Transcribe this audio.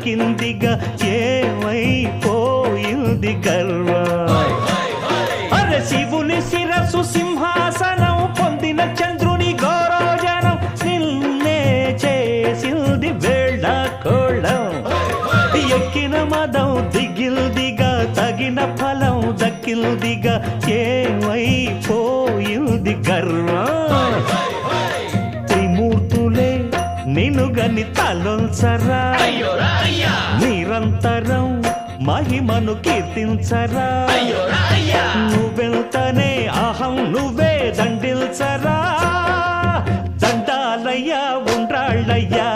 దక్కిందిగా ఏమైపోయింది గర్వం అరే శివుని శిరసు సింహాసనం పొందిన చంద్రుని గౌరవజనం నిన్నే చేసింది వేళ కోళం ఎక్కిన మదం దిగిల్దిగా తగిన ఫలం దక్కిల్దిగా ఏమైపోయింది గర్వం త్రిమూర్తులే నిన్నుగని తలొంచరా నిరంతరం మహిమను కీర్తించరా నువ్వెంతనే అహం నువ్వే దండిల్చరా దండాలయ్యా ఉండ్రాళ్ళయ్యా